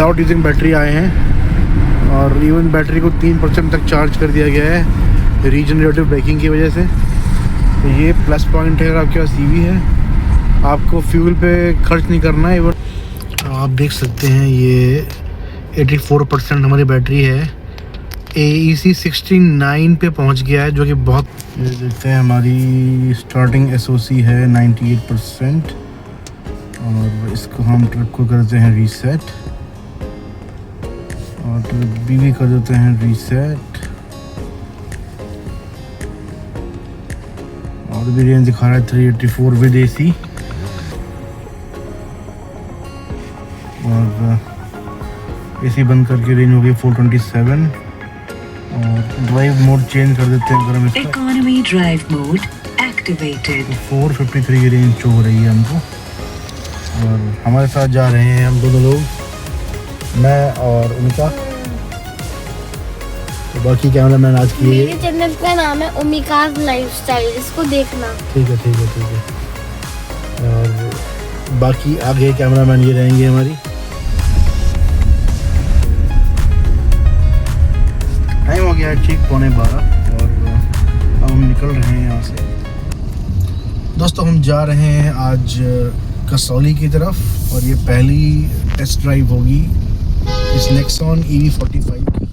Without using battery आए हैं और इवन बैटरी को 3% तक चार्ज कर दिया गया है रीजनरेटिव ब्रेकिंग की वजह से। तो ये प्लस पॉइंट है अगर आपके पास ईवी है, आपको फ्यूल पे खर्च नहीं करना है। इवन आप देख सकते हैं ये 84% हमारी बैटरी है, AEC 69 पे पहुंच गया है, जो कि बहुत। ये देखते हैं हमारी स्टार्टिंग SOC है 98% और इसको हम ट्रिप को करते हैं रीसेट और ट्रिप भी कर देते हैं रीसेट और भी रेंज दिखा रहा है 384 विद AC और AC बंद करके रेंज हो गई 427 और ड्राइव मोड चेंज कर देते हैं अगर हम इसका। Economy drive mode activated. 453 की रेंज शो हो रही है हमको और हमारे साथ जा रहे हैं हम दोनों लोग, मैं और उनका। तो बाकी कैमरामैन आज की मेरे चैनल का नाम है उमिकाज लाइफस्टाइल, इसको देखना। ठीक है। और बाकी आगे कैमरामैन ये रहेंगे हमारी। टाइम हो गया है ठीक 11:15 और अब हम निकल रहे हैं यहाँ से। दोस्तों हम जा रहे हैं आज कसौली की तरफ और ये पहली टेस्ट ड्राइव होगी इस नेक्सॉन EV45 की।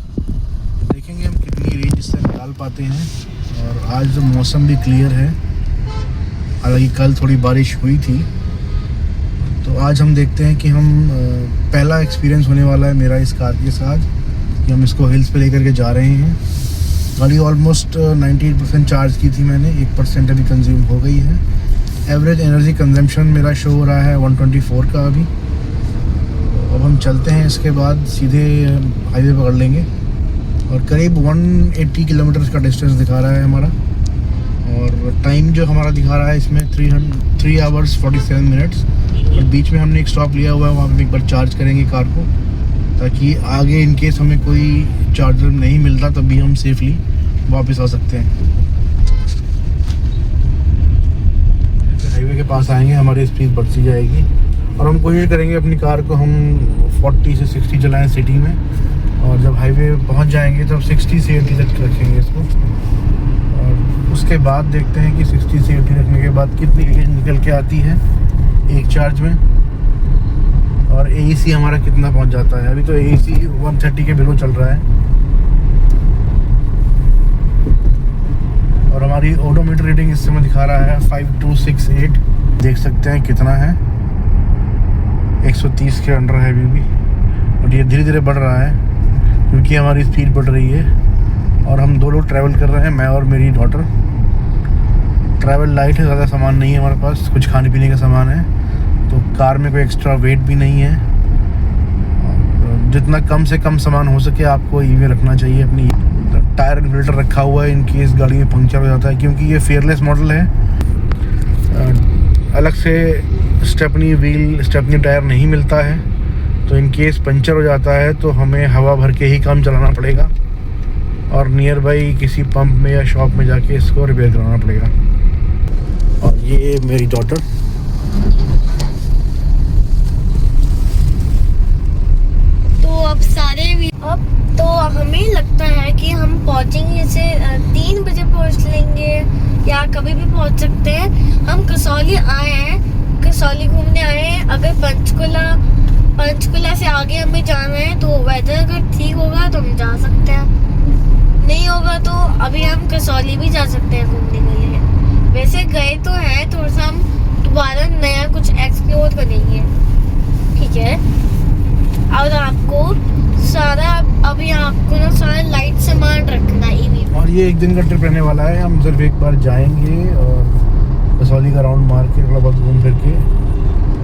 देखेंगे हम कितनी रेंज इससे निकाल पाते हैं। और आज मौसम भी क्लियर है, हालांकि कल थोड़ी बारिश हुई थी। तो आज हम देखते हैं कि हम पहला एक्सपीरियंस होने वाला है मेरा इस कार के साथ कि हम इसको हिल्स पे लेकर के जा रहे हैं। गाड़ी ऑलमोस्ट 98% चार्ज की थी मैंने, 1% अभी कंज्यूम हो गई है। एवरेज एनर्जी कंजम्पशन मेरा शो हो रहा है 124 का अभी। अब हम चलते हैं, इसके बाद सीधे हाईवे पकड़ लेंगे और करीब 180 किलोमीटर का डिस्टेंस दिखा रहा है हमारा। और टाइम जो हमारा दिखा रहा है इसमें 3 आवर्स 47 मिनट्स। और बीच में हमने एक स्टॉप लिया हुआ है, वहाँ पर एक बार चार्ज करेंगे कार को, ताकि आगे इन केस हमें कोई चार्जर नहीं मिलता तब भी हम सेफली वापस आ सकते हैं। हाईवे के पास आएंगे, हमारी स्पीड बढ़ती जाएगी और हम कोशिश करेंगे अपनी कार को हम 40 से 60 चलाएं सिटी में, और जब हाईवे पहुंच जाएंगे तब 60 से 80 तक रखेंगे इसको। और उसके बाद देखते हैं कि 60 से 80 रखने के बाद कितनी रेंज निकल के आती है एक चार्ज में, और AEC हमारा कितना पहुंच जाता है। अभी तो AEC 130 के बिलो चल रहा है और हमारी ओडोमीटर रीडिंग इस समय दिखा रहा है 5268। देख सकते हैं कितना है, 130 के अंडर है अभी भी। और ये धीरे धीरे बढ़ रहा है क्योंकि हमारी स्पीड बढ़ रही है और हम 2 लोग ट्रैवल कर रहे हैं, मैं और मेरी डॉटर। ट्रैवल लाइट है, ज़्यादा सामान नहीं है हमारे पास, कुछ खाने पीने का सामान है, तो कार में कोई एक्स्ट्रा वेट भी नहीं है। जितना कम से कम सामान हो सके आपको EV रखना चाहिए अपनी। टायर एंड फिल्टर रखा हुआ है इन केस गाड़ी में पंक्चर हो जाता है, क्योंकि ये फेयरलेस मॉडल है। अलग से स्टेपनी टायर नहीं मिलता है, तो इन केस पंचर हो जाता है तो हमें हवा भर के ही काम चलाना पड़ेगा और नियर बाई किसी पंप में या शॉप में जाके इसको रिपेयर कराना पड़ेगा। और ये मेरी डॉटर। अब तो हमें लगता है कि हम पहुंचेंगे, जैसे 3 बजे पहुंच लेंगे या कभी भी पहुंच सकते हैं। हम कसौली आए हैं, कसौली घूमने आए हैं। अगर पंचकुला से आगे हमें जाना है तो वेदर अगर ठीक होगा तो हम जा सकते हैं, नहीं होगा तो अभी हम कसौली भी जा सकते हैं घूमने के लिए। वैसे गए तो है, थोड़ा सा हम दोबारा नया कुछ एक्सप्लोर करेंगे, ठीक है। और आपको ना सारा लाइट सामान रखना EV। और ये 1 दिन का ट्रिप रहने वाला है। हम सिर्फ एक बार जाएंगे और कसौली का राउंड मार के थोड़ा बहुत घूम फिर के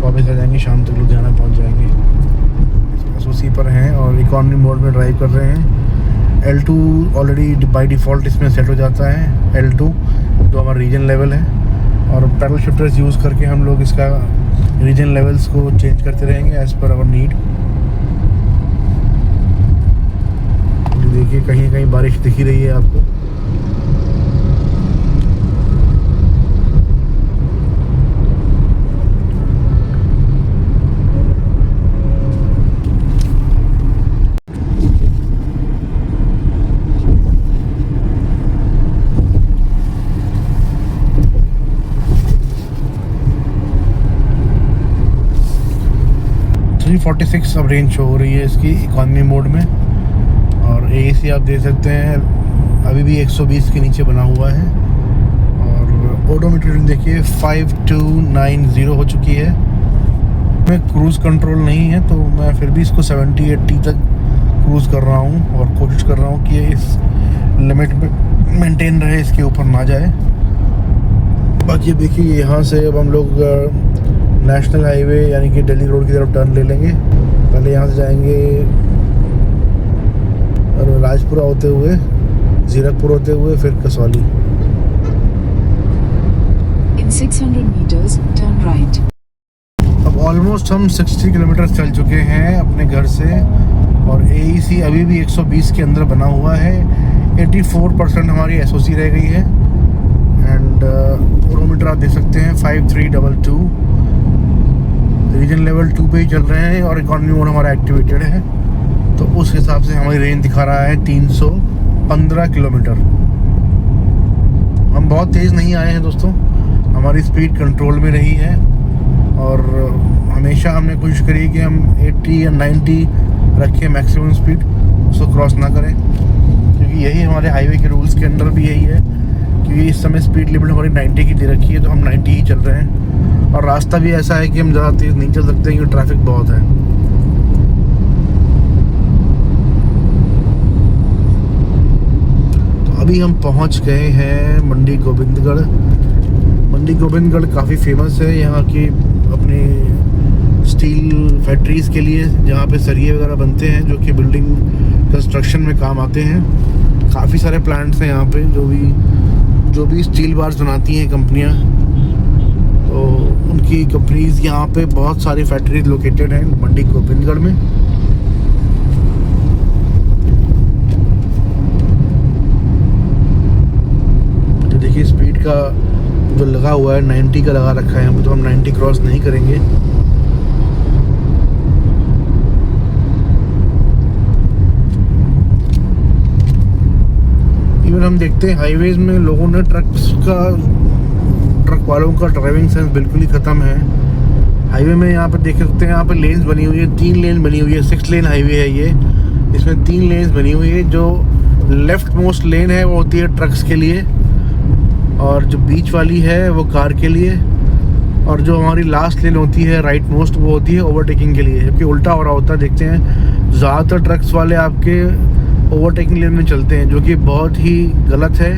वापस आ जाएंगे, शाम तक लुधियाना पहुंच जाएंगे। SOC पर हैं और इकॉनमी मोड में ड्राइव कर रहे हैं। L2 ऑलरेडी बाय डिफ़ॉल्ट इसमें सेट हो जाता है, L2 जो हमारा रीजन लेवल है। और पैडल शिफ्टर्स यूज़ करके हम लोग इसका रीजन लेवल्स को चेंज करते रहेंगे एज़ पर आवर नीड। देखिए कहीं कहीं बारिश दिख ही रही है आपको। 346 अब रेंज शो हो रही है इसकी इकॉनमी मोड में। और AC आप देख सकते हैं अभी भी 120 के नीचे बना हुआ है। और ओडोमीटर रीडिंग देखिए 5290 हो चुकी है। मैं क्रूज़ कंट्रोल नहीं है तो मैं फिर भी इसको 70-80 तक क्रूज़ कर रहा हूँ और कोशिश कर रहा हूँ कि इस लिमिट में मेंटेन रहे, इसके ऊपर ना जाए। बाकी देखिए यहाँ से अब हम लोग नेशनल हाईवे यानी कि दिल्ली रोड की तरफ टर्न ले लेंगे। पहले यहाँ से जाएंगे और राजपुरा होते हुए, जीरकपुर होते हुए, फिर Kasauli. In 600 meters, turn right. अब ऑलमोस्ट हम 60 किलोमीटर चल चुके हैं अपने घर से और AEC अभी भी 120 के अंदर बना हुआ है। 84% हमारी SOC रह गई है। एंड ओडोमीटर आप देख सकते हैं 5322, रीजन लेवल 2 पे ही चल रहे हैं और इकॉनमी मोड हमारा एक्टिवेटेड है। तो उस हिसाब से हमारी रेंज दिखा रहा है 315 किलोमीटर। हम बहुत तेज़ नहीं आए हैं दोस्तों, हमारी स्पीड कंट्रोल में रही है और हमेशा हमने कोशिश करी कि हम 80 या 90 रखें मैक्सिमम स्पीड, उसको क्रॉस ना करें, क्योंकि यही हमारे हाईवे के रूल्स के अंदर भी यही है। क्योंकि इस समय स्पीड लिमिट हमारी 90 की दे रखी है तो हम 90 ही चल रहे हैं। और रास्ता भी ऐसा है कि हम ज़्यादा तेज़ नहीं चल सकते क्योंकि ट्रैफिक बहुत है। तो अभी हम पहुंच गए हैं मंडी गोविंदगढ़। मंडी गोविंदगढ़ काफ़ी फेमस है यहाँ की अपनी स्टील फैक्ट्रीज़ के लिए, जहाँ पे सरिये वगैरह बनते हैं जो कि बिल्डिंग कंस्ट्रक्शन में काम आते हैं। काफ़ी सारे प्लांट्स हैं यहाँ पे जो भी स्टील बार्स बनाती हैं कंपनियाँ, तो उनकी कंपनीज यहाँ पे बहुत सारी फैक्ट्रीज लोकेटेड हैं मंडी गोविंदगढ़ में। तो देखिए स्पीड का जो लगा हुआ है 90 का लगा रखा है यहाँ पे, तो हम 90 क्रॉस नहीं करेंगे। इवन हम देखते हैं हाईवेज में लोगों ने ट्रक वालों का ड्राइविंग सेंस बिल्कुल ही ख़त्म है। हाईवे में यहाँ पे देख सकते हैं, यहाँ पे लेन्स बनी हुई है, 3 लेन बनी हुई है। 6 लेन हाईवे है ये, इसमें 3 लेन्स बनी हुई है। जो लेफ्ट मोस्ट लेन है वो होती है ट्रक्स के लिए और जो बीच वाली है वो कार के लिए, और जो हमारी लास्ट लेन होती है राइट मोस्ट वो होती है ओवरटेकिंग के लिए। जबकि उल्टा हो रहा होता है, देखते हैं ज़्यादातर ट्रक्स वाले आपके ओवरटेकिंग लेन में चलते हैं, जो कि बहुत ही गलत है।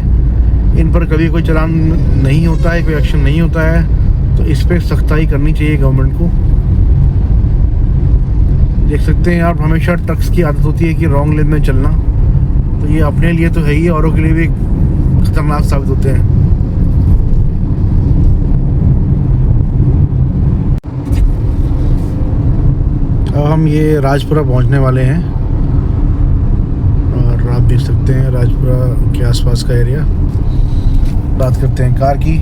इन पर कभी कोई चालान नहीं होता है, कोई एक्शन नहीं होता है, तो इस पर सख्ताई करनी चाहिए गवर्नमेंट को। देख सकते हैं आप, हमेशा ट्रक्स की आदत होती है कि रॉन्ग लेन में चलना, तो ये अपने लिए तो है ही, औरों के लिए भी खतरनाक साबित होते हैं। अब हम ये राजपुरा पहुंचने वाले हैं और आप देख सकते हैं राजपुरा के आसपास का एरिया। बात करते हैं कार की।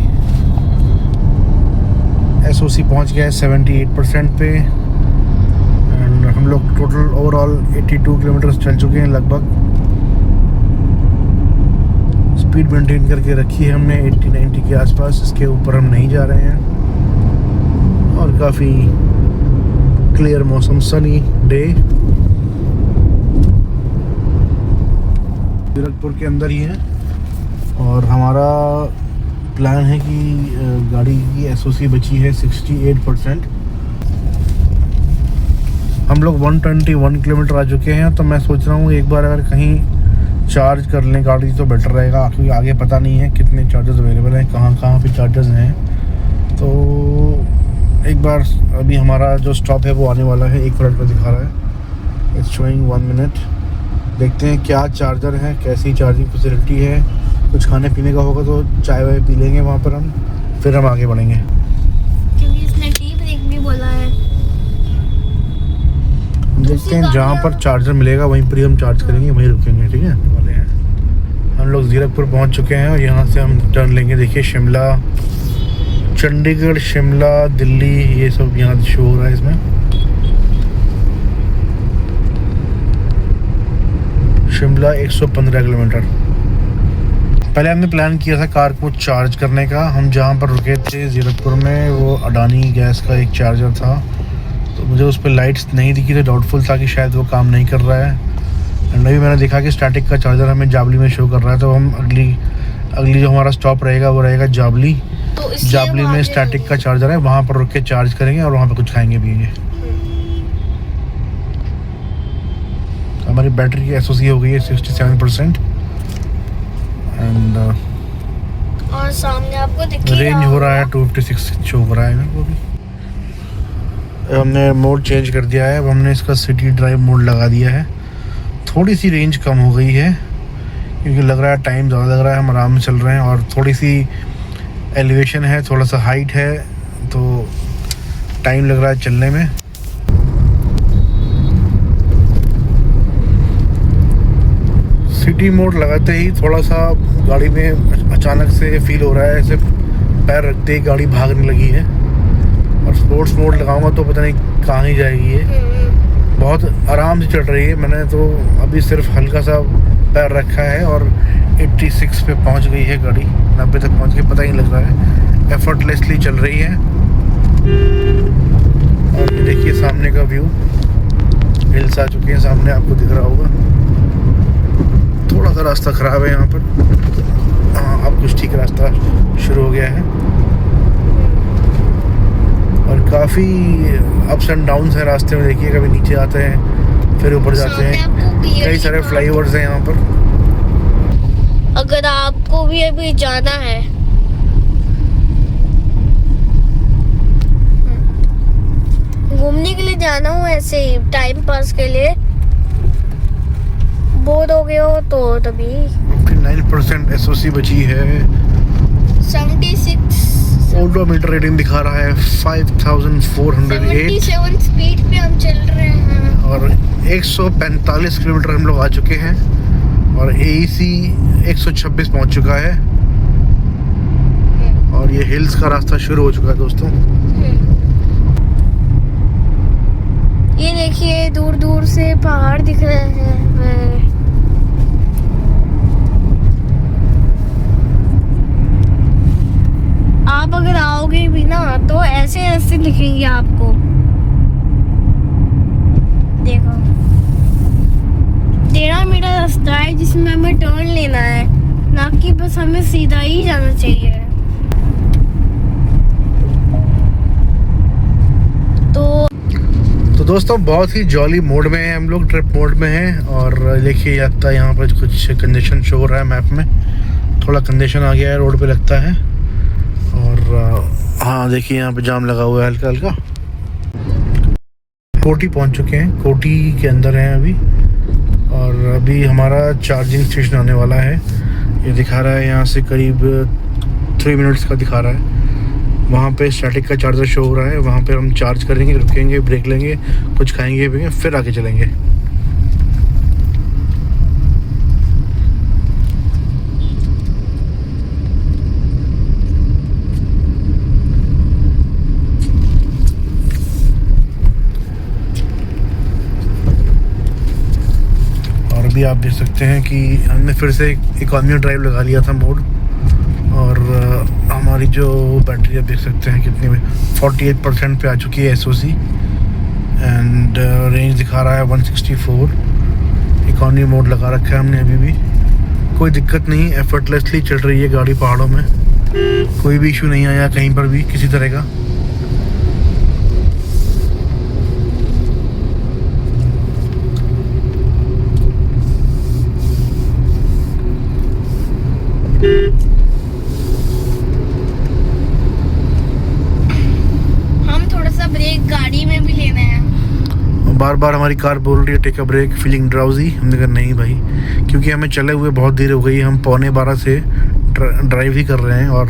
SOC पहुंच गया है 78% पे एंड हम लोग टोटल ओवरऑल 82 किलोमीटर चल चुके हैं लगभग। स्पीड मेंटेन करके रखी है हमने 80-90 के आसपास, इसके ऊपर हम नहीं जा रहे हैं। और काफ़ी क्लियर मौसम, सनी डे। जीरकपुर के अंदर ही है और हमारा प्लान है कि गाड़ी की SOC बची है 68%। हम लोग 121 किलोमीटर आ चुके हैं, तो मैं सोच रहा हूँ एक बार अगर कहीं चार्ज कर लें गाड़ी तो बेटर रहेगा, क्योंकि आगे पता नहीं है कितने चार्जर्स अवेलेबल हैं, कहाँ पे चार्जर्स हैं। तो एक बार अभी हमारा जो स्टॉप है वो आने वाला है, 1 मिनट में दिखा रहा है, इट्स शोइंग 1 मिनट। देखते हैं क्या चार्जर है, कैसी चार्जिंग फैसिलिटी है। कुछ खाने पीने का होगा तो चाय वाय पी लेंगे वहाँ पर हम, फिर हम आगे बढ़ेंगे। क्योंकि इसने टी ब्रेक भी बोला है। देखते हैं जहाँ पर चार्जर मिलेगा वहीं पर ही हम चार्ज करेंगे, वहीं रुकेंगे, ठीक है। वाले हैं हम लोग जीरकपुर पहुँच चुके हैं और यहाँ से हम टर्न लेंगे। देखिए शिमला, चंडीगढ़, शिमला, दिल्ली, ये सब यहाँ शो हो रहा है इसमें। शिमला 115 किलोमीटर। पहले हमने प्लान किया था कार को चार्ज करने का। हम जहाँ पर रुके थे जीरकपुर में वो अडानी गैस का एक चार्जर था, तो मुझे उस पर लाइट्स नहीं दिखी तो डाउटफुल था कि शायद वो काम नहीं कर रहा है। एंड अभी मैंने देखा कि स्टैटिक का चार्जर हमें जाबली में शो कर रहा है, तो हम अगली जो हमारा स्टॉप रहेगा वो रहेगा जाबली। तो इसलिए जाबली हम में आगे स्टैटिक का चार्जर है, वहाँ पर रुक के चार्ज करेंगे और वहाँ पर कुछ खाएंगे पिएंगे। हमारी बैटरी की एसओसी हो गई है 67% एंड और सामने आपको दिख ही रेंज हो रहा है होगा। 256 शो हो रहा है मेरे को भी। हमने मोड चेंज कर दिया है, अब हमने इसका सिटी ड्राइव मोड लगा दिया है। थोड़ी सी रेंज कम हो गई है क्योंकि लग रहा है टाइम ज़्यादा लग रहा है, हम आराम से चल रहे हैं और थोड़ी सी एलिवेशन है, थोड़ा सा हाइट है, तो टाइम लग रहा है चलने में। सिटी मोड लगाते ही थोड़ा सा गाड़ी में अचानक से फील हो रहा है ऐसे पैर रखते ही गाड़ी भागने लगी है, और स्पोर्ट्स मोड लगाऊंगा तो पता नहीं कहाँ ही जाएगी ये। बहुत आराम से चल रही है, मैंने तो अभी सिर्फ हल्का सा पैर रखा है और 86 पे पहुंच गई है गाड़ी, 90 तक पहुंच गई, पता ही नहीं लग रहा है, एफर्टलेसली चल रही है। और ये देखिए सामने का व्यू, हिल्स आ चुके हैं सामने, आपको दिख रहा होगा। थोड़ा सा रास्ता ख़राब है यहाँ पर, हाँ अब कुछ ठीक रास्ता शुरू हो गया है और काफ़ी अप्स एंड डाउन्स हैं रास्ते में। देखिए कभी नीचे आते हैं फिर ऊपर जाते हैं, कई सारे फ्लाईओवर्स हैं यहाँ पर। अगर आपको भी अभी जाना है घूमने के लिए जाना हो, ऐसे ही टाइम पास के लिए बोर हो गए हो तो तभी 59% एसओसी बची है। 76 ओडोमीटर रेटिंग दिखा रहा है 5408 77 स्पीड पे हम चल रहे हैं और 145 किलोमीटर हम लोग आ चुके हैं और एईसी 126 पहुंच चुका है और ये हिल्स का रास्ता शुरू हो चुका है दोस्तों। ये देखिए दूर दूर से पहाड़ दिख रहे हैं। आप अगर आओगे भी ना तो ऐसे ऐसे दिखेंगे आपको, देखो 13 मीटर रास्ता है जिसमें हमें टर्न लेना है, ना कि बस हमें सीधा ही जाना चाहिए। तो दोस्तों बहुत ही जॉली मोड में है हम लोग, ट्रिप मोड में हैं और देखिए लगता है यहाँ पर कुछ कंजेशन शो हो रहा है मैप में, थोड़ा कंजेशन आ गया है रोड पे लगता है। और हाँ देखिए यहाँ पे जाम लगा हुआ है हल्का हल्का। कोटी पहुँच चुके हैं, कोटी के अंदर हैं अभी और अभी हमारा चार्जिंग स्टेशन आने वाला है। ये दिखा रहा है यहाँ से करीब 3 मिनट्स का दिखा रहा है। वहाँ पे स्टैटिक का चार्जर शो हो रहा है, वहाँ पे हम चार्ज करेंगे, रुकेंगे, ब्रेक लेंगे, कुछ खाएंगे पिएंगे, फिर आगे चलेंगे। और अभी आप देख सकते हैं कि हमने फिर से इकॉनमी ड्राइव लगा लिया था मोड और हमारी जो बैटरी आप देख सकते हैं कितनी में 48% पे आ चुकी है एसओसी एंड रेंज दिखा रहा है 164। इकॉनमी मोड लगा रखा है हमने अभी भी, कोई दिक्कत नहीं, एफर्टलेसली चल रही है गाड़ी पहाड़ों में, कोई भी इशू नहीं आया कहीं पर भी किसी तरह का। गाड़ी में भी लेना है। बार बार हमारी कार बोल रही है take a break, feeling drowsy. हमने कहा नहीं भाई, क्योंकि हमें चले हुए बहुत देर हो गई, हम 12:45 से ड्राइव ही कर रहे हैं और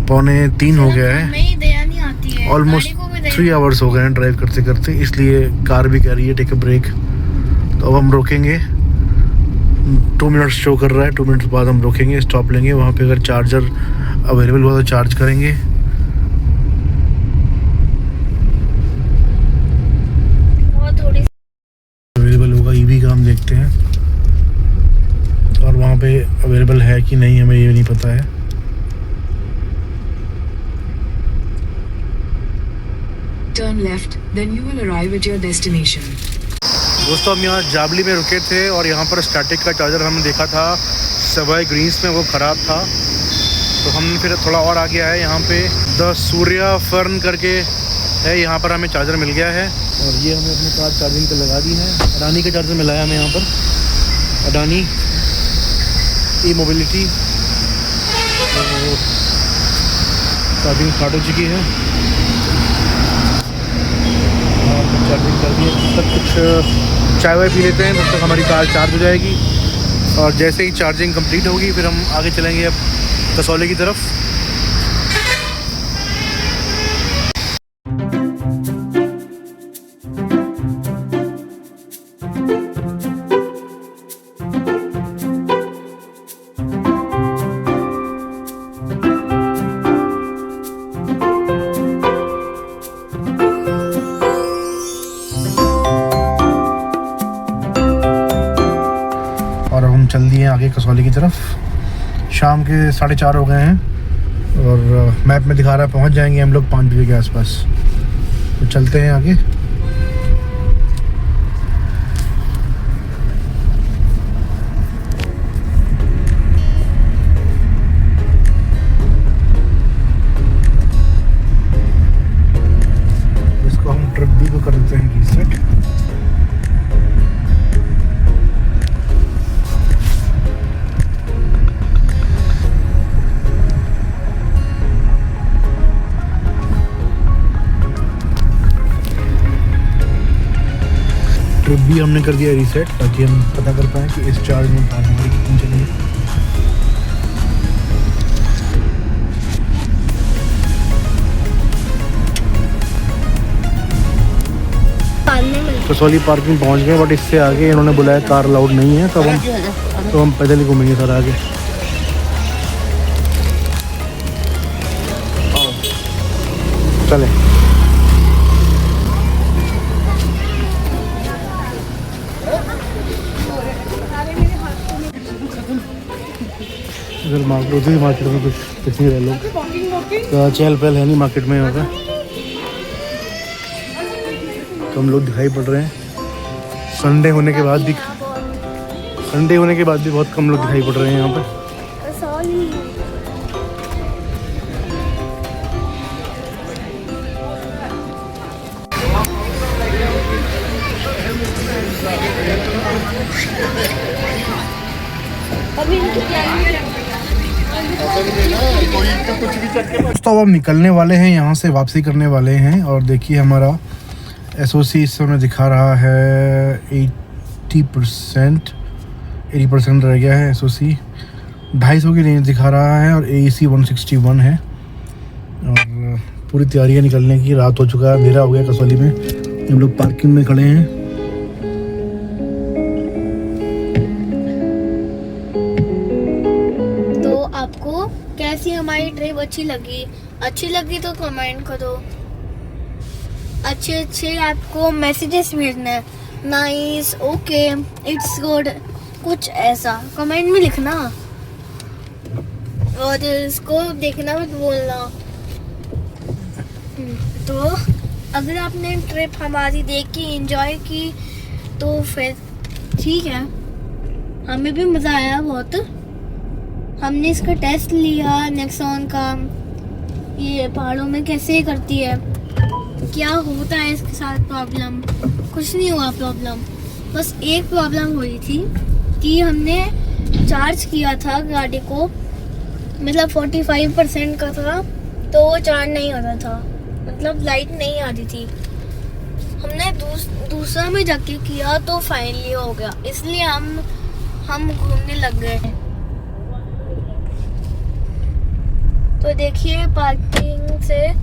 2:45 हो गया है, ऑलमोस्ट 3 आवर्स हो गए हैं ड्राइव करते करते, इसलिए कार भी कह रही है टेक अ ब्रेक। तो अब हम रोकेंगे, 2 मिनट शो कर रहा है, 2 मिनट बाद हम रोकेंगे, स्टॉप लेंगे, वहाँ पे अगर चार्जर अवेलेबल हुआ तो चार्ज करेंगे। अवेलेबल होगा ईवी का हम देखते हैं, और वहाँ पे अवेलेबल है कि नहीं हमें ये नहीं पता है। Turn left, then you will arrive at your destination. दोस्तों हम यहाँ जाबली में रुके थे और यहाँ पर स्टैटिक का चार्जर हमने देखा था सवाई ग्रीन्स में, वो ख़राब था। तो हम फिर थोड़ा और आगे आए, यहाँ पे द सूर्या फर्न करके है, यहाँ पर हमें चार्जर मिल गया है। और ये हमने अपनी कार चार्जिंग पे लगा दी है। अडानी का चार्जर मिला है हमें यहाँ पर, अडानी ई मोबिलिटी। तो चार्जिंग स्टार्ट हो चुकी है और चार्जिंग कर दी है। तब तक कुछ चाय वाय पी लेते हैं, तब तक हमारी कार चार्ज हो जाएगी। और जैसे ही चार्जिंग कंप्लीट होगी फिर हम आगे चलेंगे अब कसौली की तरफ। और अब हम चल दिए आगे कसौली की तरफ। शाम के 4:30 हो गए हैं और मैप में दिखा रहा है पहुंच जाएंगे हम लोग 5 बजे के आसपास। तो चलते हैं आगे। इसको हम ट्रिप बी को कर देते हैं रीसेट। ट्रिप भी हमने कर दिया रीसेट ताकि हम पता कर पाएँ कि इस चार्ज में कार हमारी कितनी चली है। कसौली पार्किंग पहुंच गए, बट इससे आगे इन्होंने बुलाया कार अलाउड नहीं है। तो हम पैदल ही घूमेंगे सर आगे। चलें। इधर मार्केट में कुछ नहीं रहे लोग, तो चहल पहल है नहीं मार्केट में यहाँ पे। कम लोग दिखाई पड़ रहे हैं। संडे होने के बाद भी बहुत कम लोग दिखाई पड़ रहे हैं यहाँ पे। तो अब हम निकलने वाले हैं यहाँ से, वापसी करने वाले हैं। और देखिए हमारा एसओसी इस समय दिखा रहा है 80% रह गया है एसओसी। 250 की रेंज दिखा रहा है और AEC 161 है। और पूरी तैयारियां निकलने की। रात हो चुका है, अंधेरा हो गया कसौली में। हम लोग पार्किंग में खड़े हैं। तो आपको कैसी हमारी ट्रिप अच्छी लगी तो कमेंट करो। अच्छे आपको मैसेजेस भेजना है, नाइस, ओके, इट्स गुड, कुछ ऐसा कमेंट में लिखना। और इसको देखना मत बोलना। तो अगर आपने ट्रिप हमारी देखी, एंजॉय की, तो फिर ठीक है, हमें भी मज़ा आया बहुत। हमने इसका टेस्ट लिया नेक्सॉन का, ये पहाड़ों में कैसे करती है, क्या होता है इसके साथ प्रॉब्लम। कुछ नहीं हुआ प्रॉब्लम, बस एक प्रॉब्लम हुई थी कि हमने चार्ज किया था गाड़ी को, मतलब 45% का था, तो वो चार्ज नहीं हो रहा था, मतलब लाइट नहीं आ रही थी। हमने दूसरा में जाके किया तो फाइनली हो गया, इसलिए हम घूमने लग गए हैं। तो देखिए पार्किंग से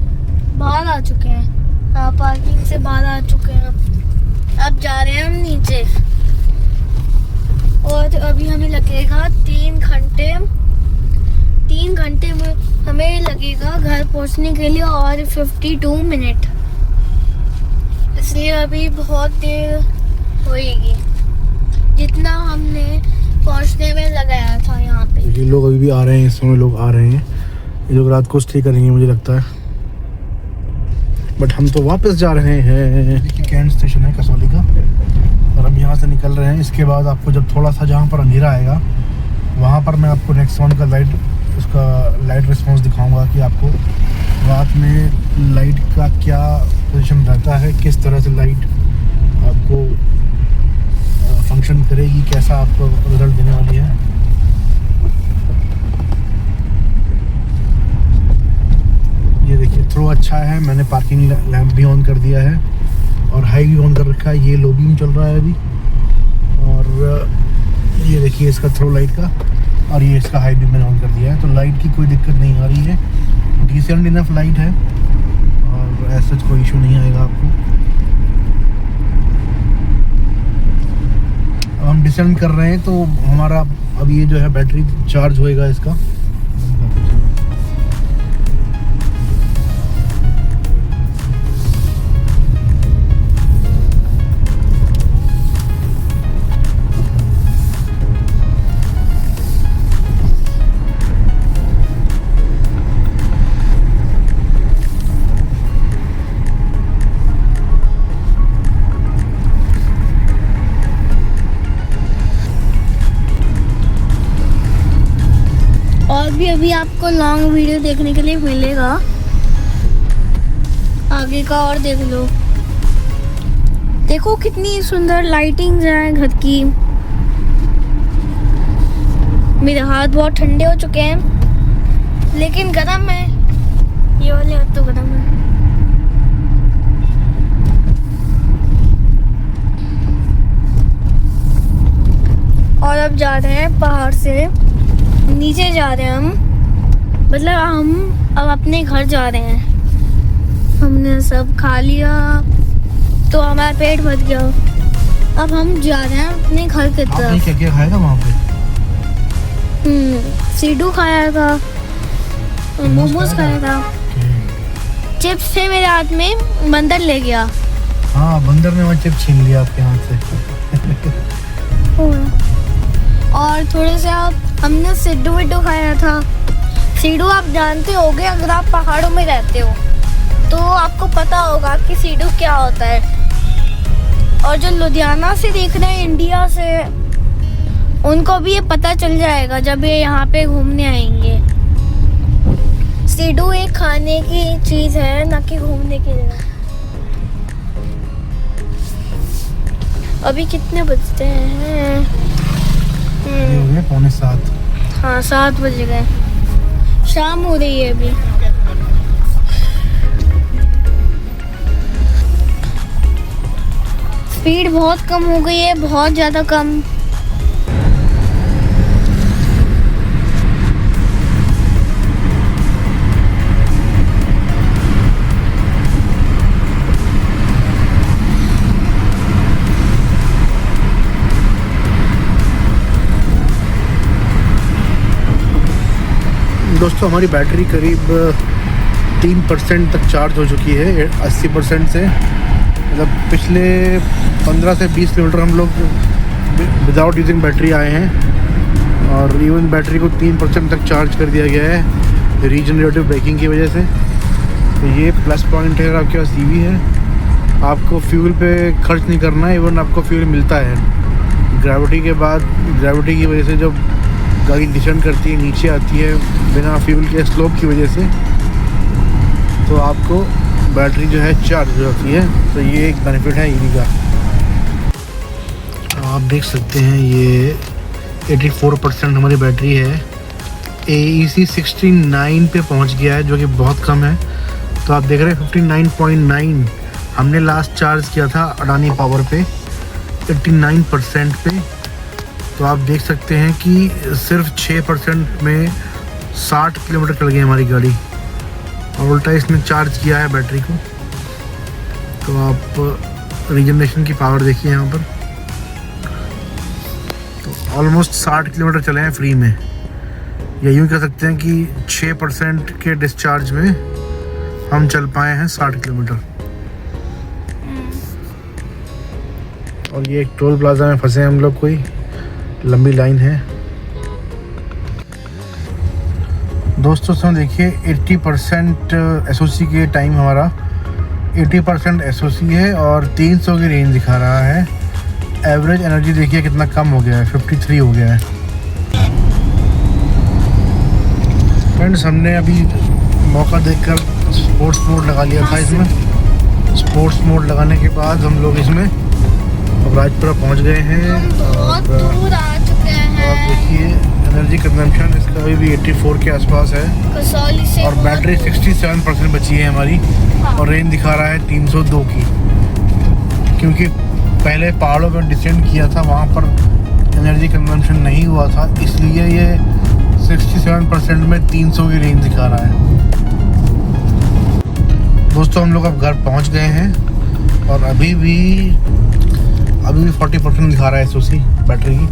बाहर आ चुके हैं। हाँ, पार्किंग से बाहर आ चुके हैं। अब जा रहे हैं हम नीचे। और अभी हमें लगेगा 3 घंटे में हमें लगेगा घर पहुंचने के लिए, और 52 मिनट। इसलिए अभी बहुत देर होएगी जितना हमने पहुंचने में लगाया था यहाँ पे। ये लोग अभी भी आ रहे हैं, इस समय लोग आ रहे हैं। ये लोग रात को स्टे करेंगे मुझे लगता है। बट हम तो वापस जा रहे हैं। देखिए कैंट स्टेशन है कसौली का, और हम यहाँ से निकल रहे हैं। इसके बाद आपको जब थोड़ा सा जहाँ पर अंधेरा आएगा वहाँ पर मैं आपको नेक्सॉन का लाइट रिस्पॉन्स दिखाऊंगा कि आपको रात में लाइट का क्या पोजीशन रहता है, किस तरह से लाइट आपको फंक्शन करेगी, कैसा आपको रिजल्ट देने वाली है। ये देखिए थ्रो अच्छा है, मैंने पार्किंग लैंप भी ऑन कर दिया है और हाई भी ऑन कर रखा है। ये लो बीम चल रहा है अभी, और ये देखिए इसका थ्रो लाइट का, और ये इसका हाई बीम मैंने ऑन कर दिया है। तो लाइट की कोई दिक्कत नहीं आ रही है, डिसेंट इनफ लाइट है और ऐसा कोई इशू नहीं आएगा आपको। अब हम डिसेंड कर रहे हैं तो हमारा अब ये जो है बैटरी चार्ज होएगा इसका। अभी आपको लॉन्ग वीडियो देखने के लिए मिलेगा, आगे का और देख लो। देखो कितनी सुंदर लाइटिंग्स हैं घर की। मेरे हाथ बहुत ठंडे हो चुके हैं लेकिन गर्म है, ये वाले हाथ तो गर्म है। और अब जा रहे हैं पहाड़ से नीचे जा रहे हैं हम, मतलब हम अब अपने घर जा रहे हैं। हमने सब खा लिया तो हमारा पेट भर गया, अब हम जा रहे हैं अपने घर की तरफ। आपने क्या क्या खाया था वहाँ पे? सीडू खाया था, मोमोज खाया था, चिप्स थे मेरे हाथ में, बंदर ले गया। हाँ बंदर ने वहाँ चिप्स छीन लिया आपके हाथ से। और थोड़े से हमने सिड्डू विड्डू खाया था। सीडू आप जानते होगे, अगर आप पहाड़ों में रहते हो तो आपको पता होगा कि सीडू क्या होता है। और जो लुधियाना से देख रहे हैं, इंडिया से, उनको भी ये पता चल जाएगा जब ये यहाँ पे घूमने आएंगे। सीडू एक खाने की चीज है, ना कि घूमने की जगह। अभी कितने बजते हैं? हो गए 6:45। हाँ 7 बज गए, शाम हो रही है अभी। स्पीड बहुत कम हो गई है, बहुत ज़्यादा कम। दोस्तों हमारी बैटरी करीब 3% तक चार्ज हो चुकी है 80% से। मतलब पिछले 15 से 20 किलोमीटर हम लोग विदाउट यूजिंग बैटरी आए हैं, और इवन बैटरी को 3% तक चार्ज कर दिया गया है रीजनरेटिव ब्रेकिंग की वजह से। तो ये प्लस पॉइंट है। आपके पास ईवी है, आपको फ्यूल पे खर्च नहीं करना है, इवन आपको फ्यूल मिलता है। ग्रेविटी के बाद, ग्रेविटी की वजह से जब गाड़ी डिसेंड करती है, नीचे आती है बिना फ्यूल के स्लोप की वजह से, तो आपको बैटरी जो है चार्ज हो जाती है। तो ये एक बेनिफिट है ईवी का। आप देख सकते हैं ये 84% हमारी बैटरी है। AEC 69 पे पहुंच गया है, जो कि बहुत कम है। तो आप देख रहे हैं 59.9 हमने लास्ट चार्ज किया था अडानी पावर पे 89% पे। तो आप देख सकते हैं कि सिर्फ 6% में 60 किलोमीटर चल गई हमारी गाड़ी, और उल्टा इसने चार्ज किया है बैटरी को। तो आप रीजनरेशन की पावर देखिए यहाँ पर, तो ऑलमोस्ट 60 किलोमीटर चले हैं फ्री में। या यूँ कह सकते हैं कि 6% के डिस्चार्ज में हम चल पाए हैं 60 किलोमीटर। और ये एक टोल प्लाजा में फंसे हैं हम लोग, कोई लंबी लाइन है। दोस्तों देखिए 80% SOC के टाइम हमारा 80% SOC है और 300 की रेंज दिखा रहा है। एवरेज एनर्जी देखिए कितना कम हो गया है, 53 हो गया है। फ्रेंड्स, हमने अभी मौका देखकर स्पोर्ट्स मोड लगा लिया था इसमें। स्पोर्ट्स मोड लगाने के बाद हम लोग इसमें अब राजपुरा पहुंच गए हैं। हम बहुत दूर आ चुके और हैं। देखिए एनर्जी कंजम्पशन इसका अभी भी 84 के आसपास है कसौली से और बहुत बैटरी दूर। 67% बची है हमारी। हाँ। और रेंज दिखा रहा है 302 की, क्योंकि पहले पहाड़ों पर डिसेंड किया था, वहाँ पर एनर्जी कंजम्पशन नहीं हुआ था, इसलिए ये 67% में 300 की रेंज दिखा रहा है। दोस्तों, हम लोग अब घर पहुँच गए हैं और अभी भी 40% दिखा रहा है SOC बैटरी की।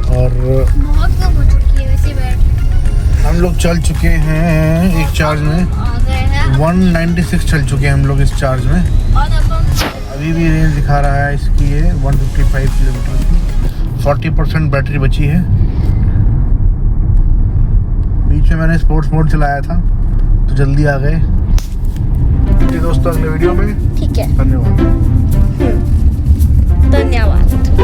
और बहुत कम हो चुकी है वैसे बैटरी। हम लोग चल चुके हैं एक चार्ज में, आ गए हैं 196 चल चुके हैं हम लोग इस चार्ज में। और अब हम अभी भी रेंज दिखा रहा है इसकी है 155 किलोमीटर की। 40% बैटरी बची है। बीच में मैंने स्पोर्ट्स मोड चलाया था तो जल्दी आ गए। ठीक है दोस्तों, अगले वीडियो में ठीक है, धन्यवाद। धन्यवाद।